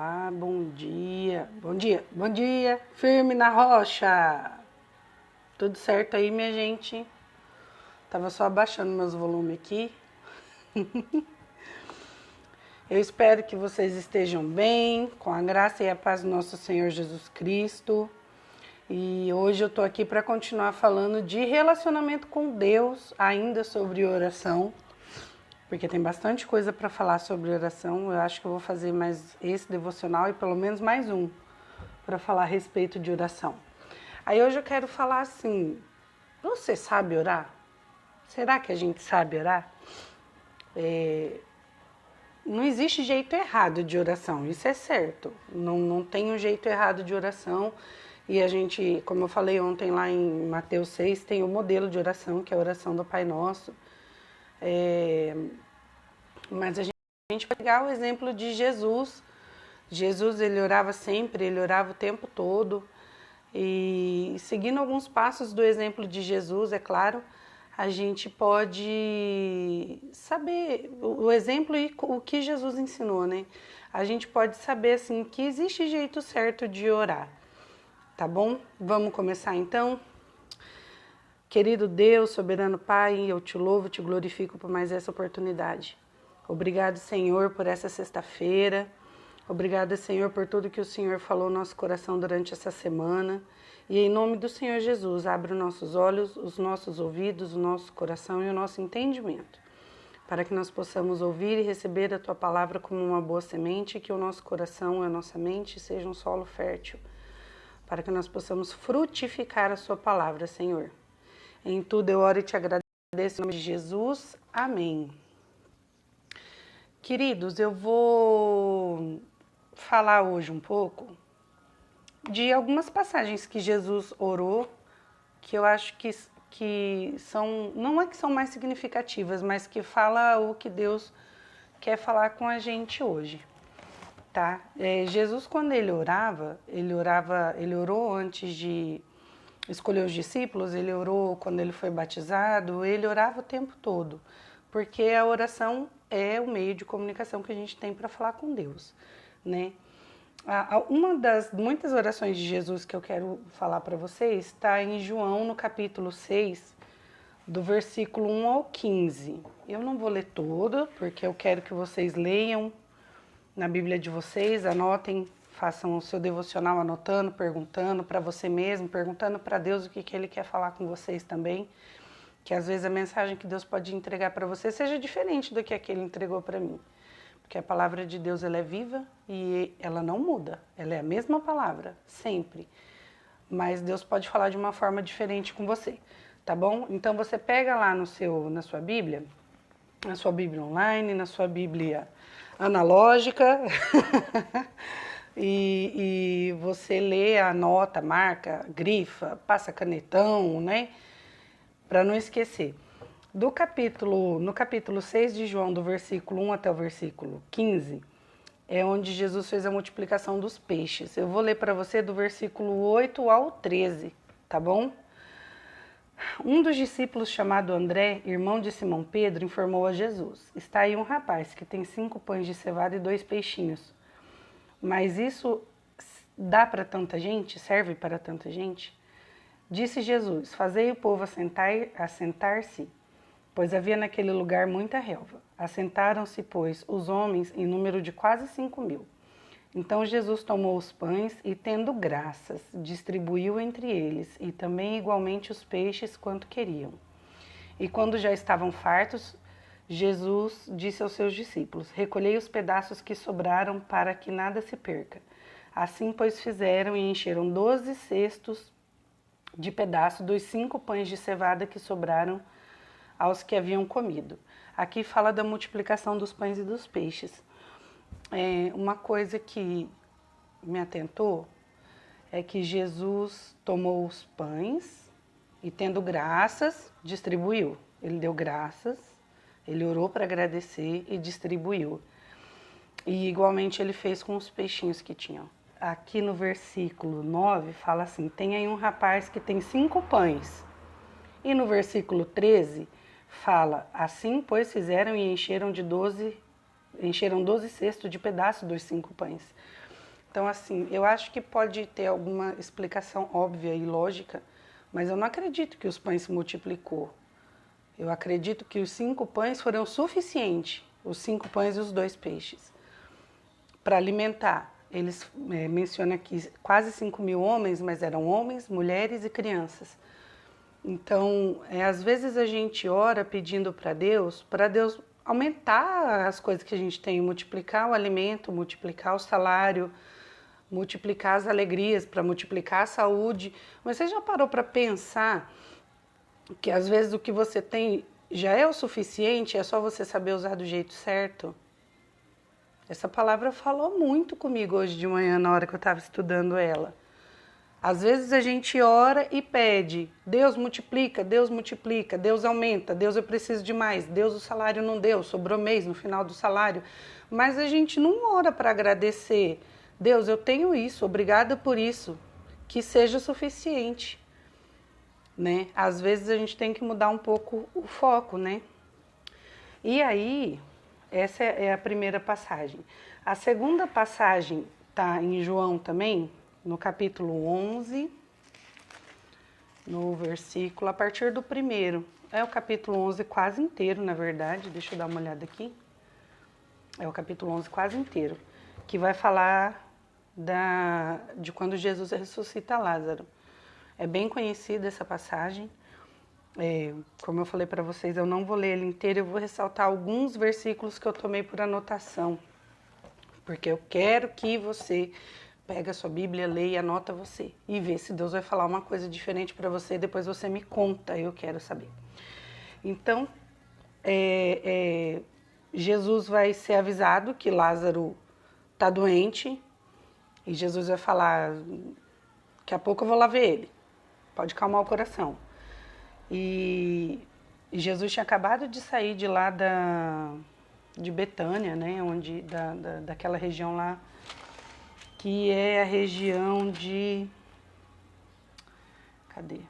Olá, bom dia. Bom dia, bom dia. Firme na rocha. Tudo certo aí, minha gente? Tava só abaixando meus volumes aqui. Eu espero que vocês estejam bem, com a graça e a paz do nosso Senhor Jesus Cristo. E hoje eu tô aqui para continuar falando de relacionamento com Deus, ainda sobre oração. Porque tem bastante coisa para falar sobre oração. Eu acho que eu vou fazer mais esse devocional e pelo menos mais um para falar a respeito de oração. Aí hoje eu quero falar assim: você sabe orar? Será que a gente sabe orar? Não existe jeito errado de oração, isso é certo. Não tem um jeito errado de oração. E a gente, como eu falei ontem lá em Mateus 6, tem o modelo de oração, que é a oração do Pai Nosso. Mas a gente vai pegar o exemplo de Jesus. Jesus, ele orava sempre, ele orava o tempo todo. E seguindo alguns passos do exemplo de Jesus, é claro, a gente pode saber o exemplo e o que Jesus ensinou, né? A gente pode saber, assim, que existe jeito certo de orar, tá bom? Vamos começar então? Querido Deus, soberano Pai, eu te louvo, te glorifico por mais essa oportunidade. Obrigado, Senhor, por essa sexta-feira. Obrigada, Senhor, por tudo que o Senhor falou no nosso coração durante essa semana. E em nome do Senhor Jesus, abre os nossos olhos, os nossos ouvidos, o nosso coração e o nosso entendimento, para que nós possamos ouvir e receber a Tua palavra como uma boa semente, e que o nosso coração e a nossa mente sejam um solo fértil, para que nós possamos frutificar a Sua palavra, Senhor. Em tudo eu oro e te agradeço em nome de Jesus. Amém. Queridos, eu vou falar hoje um pouco de algumas passagens que Jesus orou, que eu acho que são, não é que são mais significativas, mas que fala o que Deus quer falar com a gente hoje, tá? Jesus, quando ele orou antes de escolher os discípulos, ele orou quando ele foi batizado, ele orava o tempo todo, porque a oração é o meio de comunicação que a gente tem para falar com Deus, né? Uma das muitas orações de Jesus que eu quero falar para vocês está em João, no capítulo 6, do versículo 1 ao 15. Eu não vou ler todo, porque eu quero que vocês leiam na Bíblia de vocês, anotem, façam o seu devocional anotando, perguntando para você mesmo, perguntando para Deus o que Ele quer falar com vocês também. Que às vezes a mensagem que Deus pode entregar para você seja diferente do que Ele entregou para mim. Porque a palavra de Deus, ela é viva e ela não muda. Ela é a mesma palavra, sempre. Mas Deus pode falar de uma forma diferente com você, tá bom? Então você pega lá na sua Bíblia online, na sua Bíblia analógica, e você lê, anota, marca, grifa, passa canetão, né? Para não esquecer. No capítulo 6 de João, do versículo 1 até o versículo 15, é onde Jesus fez a multiplicação dos peixes. Eu vou ler para você do versículo 8 ao 13, tá bom? Um dos discípulos, chamado André, irmão de Simão Pedro, informou a Jesus: está aí um rapaz que tem 5 pães de cevada e 2 peixinhos. Mas isso dá para tanta gente? Serve para tanta gente? Disse Jesus: fazei o povo assentar-se, pois havia naquele lugar muita relva. Assentaram-se, pois, os homens em número de quase 5.000. Então Jesus tomou os pães e, tendo graças, distribuiu entre eles, e também igualmente os peixes quanto queriam. E quando já estavam fartos, Jesus disse aos seus discípulos: recolhei os pedaços que sobraram para que nada se perca. Assim, pois, fizeram e encheram 12 cestos de pedaço dos 5 pães de cevada que sobraram aos que haviam comido. Aqui fala da multiplicação dos pães e dos peixes. Uma coisa que me atentou é que Jesus tomou os pães e, tendo graças, distribuiu. Ele deu graças, ele orou para agradecer e distribuiu. E igualmente ele fez com os peixinhos que tinham. Aqui no versículo 9 fala assim: tem aí um rapaz que tem 5 pães. E no versículo 13 fala: assim, pois, fizeram e encheram 12 cestos de pedaço dos 5 pães. Então, assim, eu acho que pode ter alguma explicação óbvia e lógica, mas eu não acredito que os pães se multiplicou. Eu acredito que os 5 pães foram suficientes, os 5 pães e os 2 peixes, para alimentar. Eles mencionam aqui quase 5.000 homens, mas eram homens, mulheres e crianças. Então, às vezes a gente ora pedindo para Deus aumentar as coisas que a gente tem, multiplicar o alimento, multiplicar o salário, multiplicar as alegrias, para multiplicar a saúde. Mas você já parou para pensar que às vezes o que você tem já é o suficiente, é só você saber usar do jeito certo? Essa palavra falou muito comigo hoje de manhã, na hora que eu estava estudando ela. Às vezes a gente ora e pede, Deus multiplica, Deus aumenta, Deus eu preciso de mais, Deus o salário não deu, sobrou mês no final do salário. Mas a gente não ora para agradecer, Deus eu tenho isso, obrigada por isso, que seja suficiente. Né? Às vezes a gente tem que mudar um pouco o foco, né? E aí, essa é a primeira passagem. A segunda passagem está em João também, no capítulo 11, no versículo, a partir do 1º. É o capítulo 11 quase inteiro, na verdade. Deixa eu dar uma olhada aqui. É o capítulo 11 quase inteiro, que vai falar de quando Jesus ressuscita Lázaro. É bem conhecida essa passagem. Como eu falei para vocês, eu não vou ler ele inteiro, eu vou ressaltar alguns versículos que eu tomei por anotação, porque eu quero que você pegue a sua Bíblia, leia e anota você, e vê se Deus vai falar uma coisa diferente para você, depois você me conta, eu quero saber. Então, Jesus vai ser avisado que Lázaro está doente, e Jesus vai falar, daqui a pouco eu vou lá ver ele, pode calmar o coração. E Jesus tinha acabado de sair de lá de Betânia, né, daquela região lá, que é a região de... Cadê?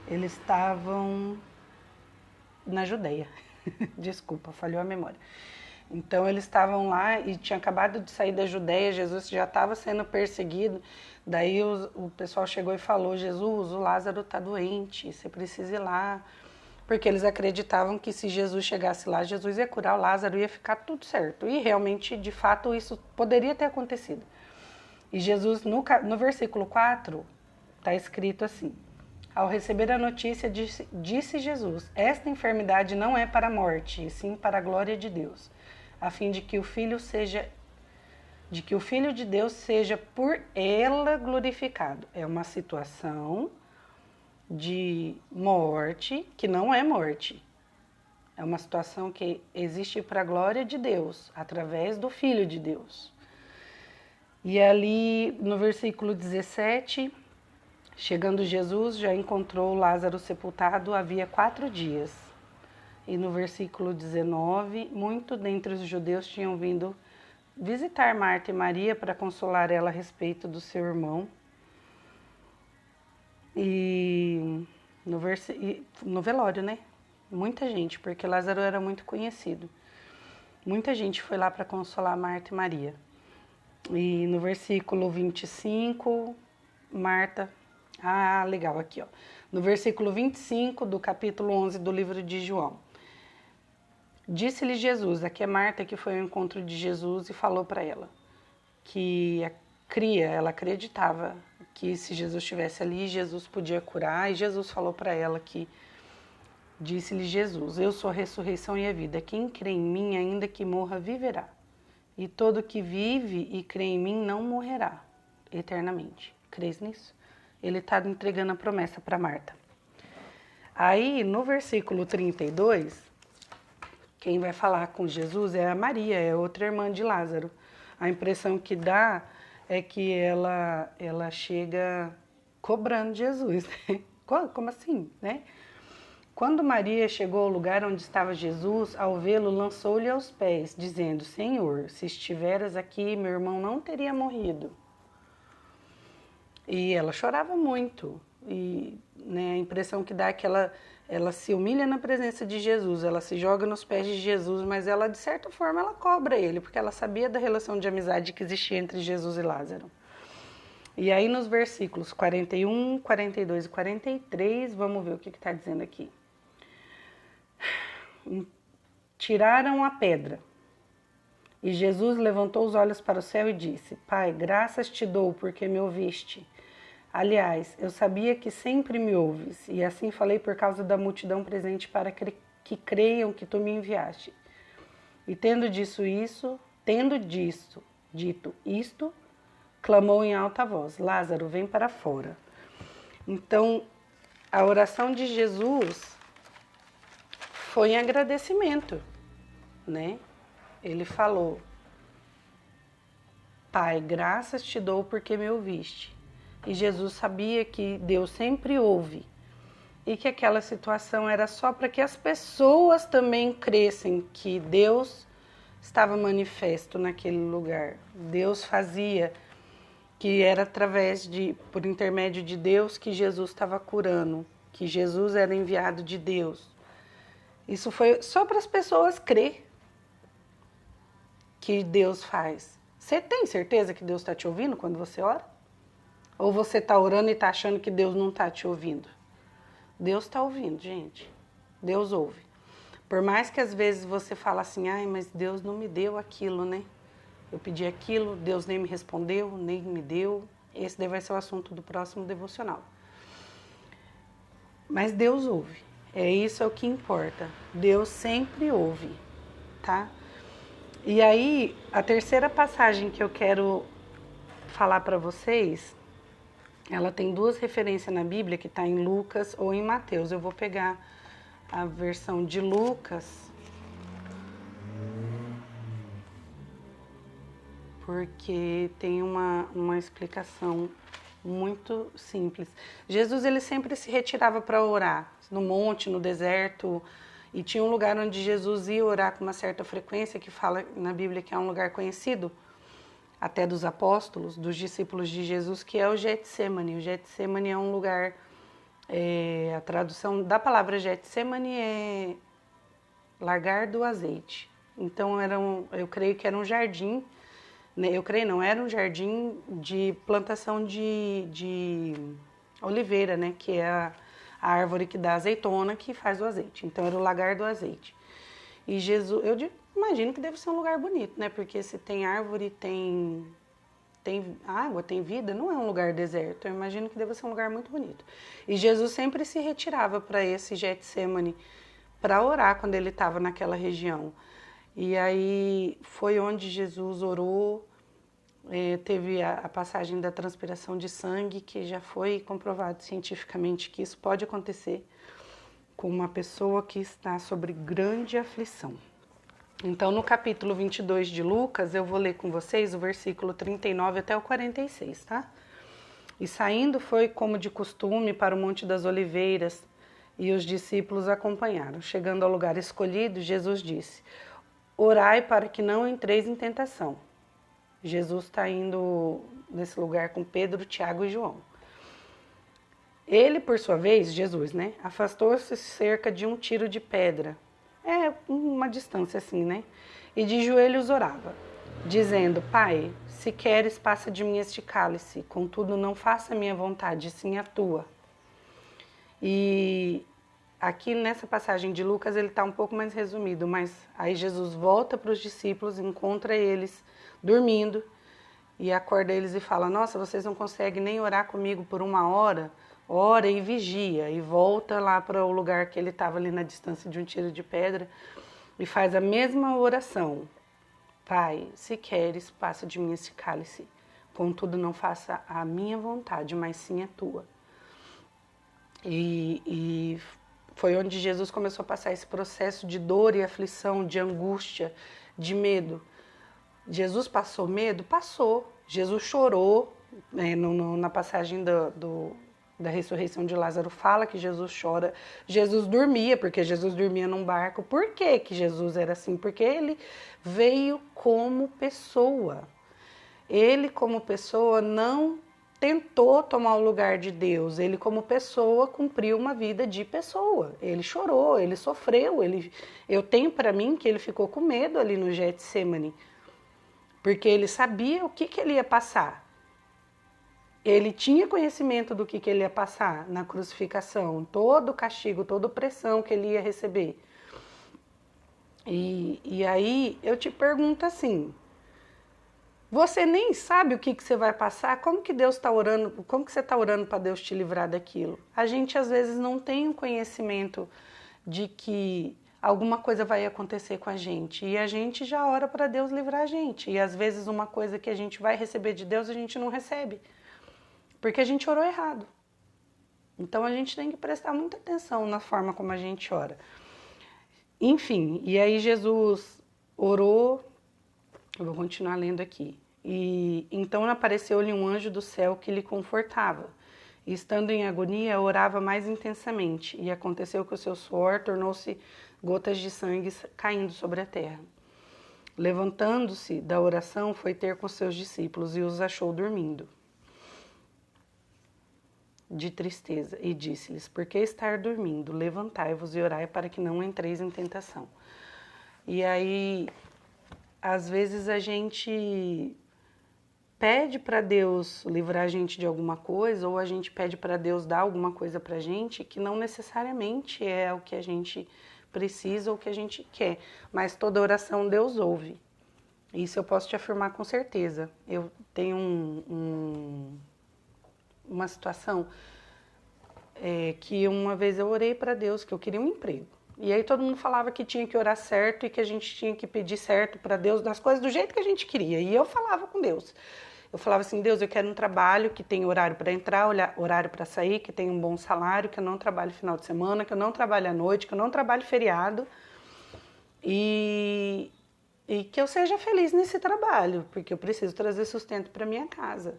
Eles estavam na Judéia. Desculpa, falhou a memória. Então eles estavam lá e tinha acabado de sair da Judéia, Jesus já estava sendo perseguido. Daí o pessoal chegou e falou, Jesus, o Lázaro está doente, você precisa ir lá. Porque eles acreditavam que se Jesus chegasse lá, Jesus ia curar o Lázaro, ia ficar tudo certo. E realmente, de fato, isso poderia ter acontecido. E Jesus, no versículo 4, está escrito assim, ao receber a notícia, disse Jesus, esta enfermidade não é para a morte, e sim para a glória de Deus, a fim de que o Filho de Deus seja por ela glorificado. É uma situação de morte que não é morte. É uma situação que existe para a glória de Deus, através do Filho de Deus. E ali no versículo 17, chegando Jesus, já encontrou Lázaro sepultado havia 4 dias. E no versículo 19, muitos dentre os judeus tinham vindo visitar Marta e Maria para consolar ela a respeito do seu irmão. E no velório, né? Muita gente, porque Lázaro era muito conhecido. Muita gente foi lá para consolar Marta e Maria. E no versículo 25, Marta... Ah, legal, aqui, ó. No versículo 25 do capítulo 11 do livro de João. Disse-lhe Jesus, aqui é Marta que foi ao encontro de Jesus e falou para ela que ela acreditava que se Jesus estivesse ali, Jesus podia curar. E Jesus falou para ela disse-lhe Jesus, eu sou a ressurreição e a vida. Quem crê em mim, ainda que morra, viverá. E todo que vive e crê em mim não morrerá eternamente. Crês nisso? Ele está entregando a promessa para Marta. Aí, no versículo 32, quem vai falar com Jesus é a Maria, é outra irmã de Lázaro. A impressão que dá é que ela chega cobrando Jesus. Né? Como assim, né? Quando Maria chegou ao lugar onde estava Jesus, ao vê-lo, lançou-lhe aos pés, dizendo, Senhor, se estiveras aqui, meu irmão não teria morrido. E ela chorava muito. E né, a impressão que dá é que ela ela se humilha na presença de Jesus, ela se joga nos pés de Jesus, mas ela, de certa forma, ela cobra ele, porque ela sabia da relação de amizade que existia entre Jesus e Lázaro. E aí nos versículos 41, 42 e 43, vamos ver o que está dizendo aqui. Tiraram a pedra. E Jesus levantou os olhos para o céu e disse: Pai, graças te dou porque me ouviste. Aliás, eu sabia que sempre me ouves, e assim falei por causa da multidão presente para que creiam que tu me enviaste. E tendo dito isto, clamou em alta voz: Lázaro, vem para fora. Então, a oração de Jesus foi em agradecimento, né? Ele falou: Pai, graças te dou porque me ouviste. E Jesus sabia que Deus sempre ouve e que aquela situação era só para que as pessoas também crescem que Deus estava manifesto naquele lugar. Deus fazia, que era por intermédio de Deus que Jesus estava curando, que Jesus era enviado de Deus. Isso foi só para as pessoas crer que Deus faz. Você tem certeza que Deus está te ouvindo quando você ora? Ou você está orando e está achando que Deus não está te ouvindo? Deus está ouvindo, gente. Deus ouve. Por mais que às vezes você fala assim, ai, mas Deus não me deu aquilo, né? Eu pedi aquilo, Deus nem me respondeu, nem me deu. Esse daí vai ser o assunto do próximo devocional. Mas Deus ouve. Isso é o que importa. Deus sempre ouve, tá? E aí, a terceira passagem que eu quero falar para vocês, ela tem duas referências na Bíblia, que está em Lucas ou em Mateus. Eu vou pegar a versão de Lucas, porque tem uma explicação muito simples. Jesus, ele sempre se retirava para orar, no monte, no deserto, e tinha um lugar onde Jesus ia orar com uma certa frequência, que fala na Bíblia que é um lugar conhecido, até dos apóstolos, dos discípulos de Jesus, que é o Getsemane. O Getsemane é um lugar, a tradução da palavra Getsemane é largar do azeite. Então, eu creio que era um jardim, né? Era um jardim de plantação de oliveira, né? Que é a árvore que dá azeitona, que faz o azeite. Então, era o lagar do azeite. E Jesus, imagino que deve ser um lugar bonito, né? Porque se tem árvore, tem água, tem vida, não é um lugar deserto. Eu imagino que deve ser um lugar muito bonito. E Jesus sempre se retirava para esse Getsemane para orar quando ele estava naquela região. E aí foi onde Jesus orou, teve a passagem da transpiração de sangue, que já foi comprovado cientificamente que isso pode acontecer com uma pessoa que está sobre grande aflição. Então, no capítulo 22 de Lucas, eu vou ler com vocês o versículo 39 até o 46, tá? E saindo foi, como de costume, para o Monte das Oliveiras, e os discípulos acompanharam. Chegando ao lugar escolhido, Jesus disse: Orai para que não entreis em tentação. Jesus está indo nesse lugar com Pedro, Tiago e João. Ele, por sua vez, Jesus, né, afastou-se cerca de um tiro de pedra. Uma distância assim, né? E de joelhos orava, dizendo: Pai, se queres, passa de mim este cálice, contudo não faça a minha vontade, sim a tua. E aqui nessa passagem de Lucas ele está um pouco mais resumido, mas aí Jesus volta para os discípulos, encontra eles dormindo e acorda eles e fala: Nossa, vocês não conseguem nem orar comigo por 1 hora? Ora e vigia, e volta lá para o lugar que ele estava ali na distância de um tiro de pedra e faz a mesma oração: Pai, se queres, passa de mim esse cálice, contudo não faça a minha vontade, mas sim a tua. E foi onde Jesus começou a passar esse processo de dor e aflição, de angústia, de medo. Jesus passou medo? Passou. Jesus chorou, né, na passagem da ressurreição de Lázaro fala que Jesus chora. Jesus dormia, porque Jesus dormia num barco. Por que que Jesus era assim? Porque ele veio como pessoa. Ele, como pessoa, não tentou tomar o lugar de Deus. Ele, como pessoa, cumpriu uma vida de pessoa. Ele chorou, ele sofreu. Eu tenho para mim que ele ficou com medo ali no Getsemane, porque ele sabia o que ele ia passar. Ele tinha conhecimento do que ele ia passar na crucificação, todo o castigo, toda a opressão que ele ia receber. E aí eu te pergunto assim, você nem sabe o que você vai passar, como que Deus está orando, como que você está orando para Deus te livrar daquilo? A gente às vezes não tem o conhecimento de que alguma coisa vai acontecer com a gente e a gente já ora para Deus livrar a gente. E às vezes uma coisa que a gente vai receber de Deus a gente não recebe, porque a gente orou errado. Então a gente tem que prestar muita atenção na forma como a gente ora. Enfim, e aí Jesus orou. Eu vou continuar lendo aqui. E então apareceu-lhe um anjo do céu que lhe confortava. E estando em agonia, orava mais intensamente. E aconteceu que o seu suor tornou-se gotas de sangue caindo sobre a terra. Levantando-se da oração, foi ter com seus discípulos e os achou dormindo, de tristeza, e disse-lhes: por que estar dormindo? Levantai-vos e orai para que não entreis em tentação. E aí, às vezes a gente pede para Deus livrar a gente de alguma coisa, ou a gente pede para Deus dar alguma coisa para a gente que não necessariamente é o que a gente precisa ou o que a gente quer, mas toda oração Deus ouve. Isso eu posso te afirmar com certeza. Eu tenho uma situação que uma vez eu orei para Deus que eu queria um emprego. E aí todo mundo falava que tinha que orar certo e que a gente tinha que pedir certo para Deus das coisas do jeito que a gente queria. E eu falava com Deus. Eu falava assim: Deus, eu quero um trabalho que tenha horário para entrar, horário para sair, que tenha um bom salário, que eu não trabalhe final de semana, que eu não trabalhe à noite, que eu não trabalhe feriado. E que eu seja feliz nesse trabalho, porque eu preciso trazer sustento para minha casa,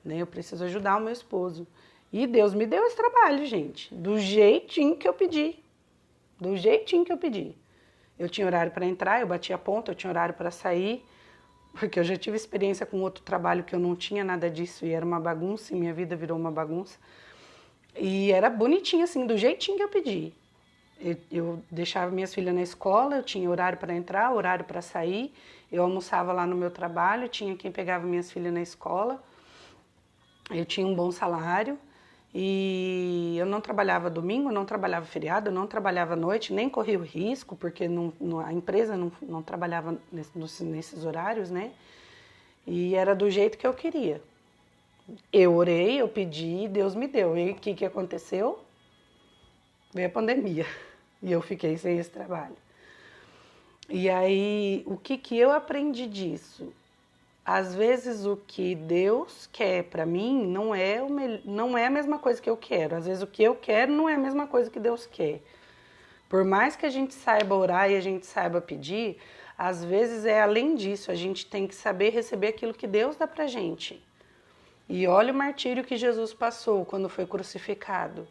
né? Eu preciso ajudar o meu esposo. E Deus me deu esse trabalho, gente, do jeitinho que eu pedi. Do jeitinho que eu pedi. Eu tinha horário para entrar, eu batia a ponta, eu tinha horário para sair, porque eu já tive experiência com outro trabalho que eu não tinha nada disso e era uma bagunça, e minha vida virou uma bagunça. E era bonitinho assim, do jeitinho que eu pedi. Eu deixava minhas filhas na escola, eu tinha horário para entrar, horário para sair, eu almoçava lá no meu trabalho, tinha quem pegava minhas filhas na escola, eu tinha um bom salário. E eu não trabalhava domingo, não trabalhava feriado, não trabalhava à noite, nem corria o risco, porque a empresa não trabalhava nesses horários, né? E era do jeito que eu queria. Eu orei, eu pedi, Deus me deu. E o que aconteceu? Veio a pandemia e eu fiquei sem esse trabalho. E aí, o que eu aprendi disso? Às vezes o que Deus quer para mim não é a mesma coisa que eu quero. Às vezes o que eu quero não é a mesma coisa que Deus quer. Por mais que a gente saiba orar e a gente saiba pedir, às vezes é além disso. A gente tem que saber receber aquilo que Deus dá pra gente. E olha o martírio que Jesus passou quando foi crucificado.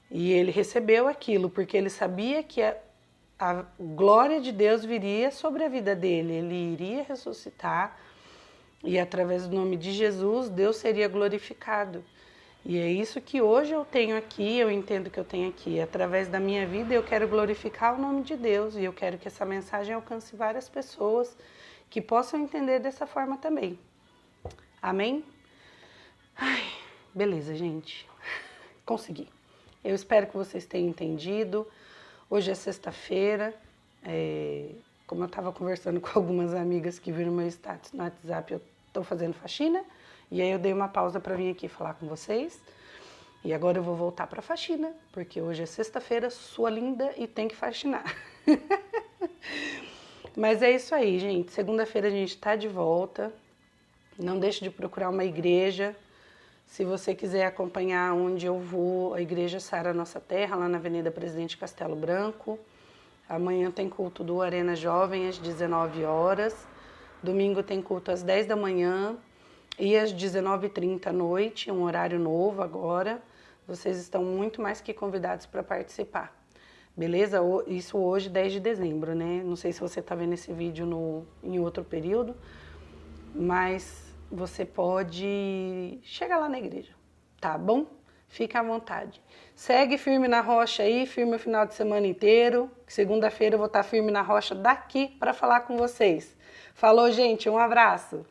E ele recebeu aquilo porque ele sabia que a glória de Deus viria sobre a vida dele. Ele iria ressuscitar. E através do nome de Jesus, Deus seria glorificado. E é isso que hoje eu tenho aqui, eu entendo que eu tenho aqui. Através da minha vida, eu quero glorificar o nome de Deus. E eu quero que essa mensagem alcance várias pessoas que possam entender dessa forma também. Amém? Ai, beleza, gente. Consegui. Eu espero que vocês tenham entendido. Hoje é sexta-feira. Como eu estava conversando com algumas amigas que viram meu status no WhatsApp, eu estou fazendo faxina. E aí eu dei uma pausa para vir aqui falar com vocês. E agora eu vou voltar para a faxina, porque hoje é sexta-feira, sua linda, e tem que faxinar. Mas é isso aí, gente. Segunda-feira a gente está de volta. Não deixe de procurar uma igreja. Se você quiser acompanhar onde eu vou, a Igreja Sara Nossa Terra, lá na Avenida Presidente Castelo Branco. Amanhã tem culto do Arena Jovem às 19 horas. Domingo tem culto às 10 da manhã e às 19h30 à noite, um horário novo agora. Vocês estão muito mais que convidados para participar. Beleza? Isso hoje, 10 de dezembro, né? Não sei se você está vendo esse vídeo em outro período, mas você pode chegar lá na igreja, tá bom? Fica à vontade. Segue firme na rocha aí, firme o final de semana inteiro. Segunda-feira eu vou estar firme na rocha daqui para falar com vocês. Falou, gente, um abraço.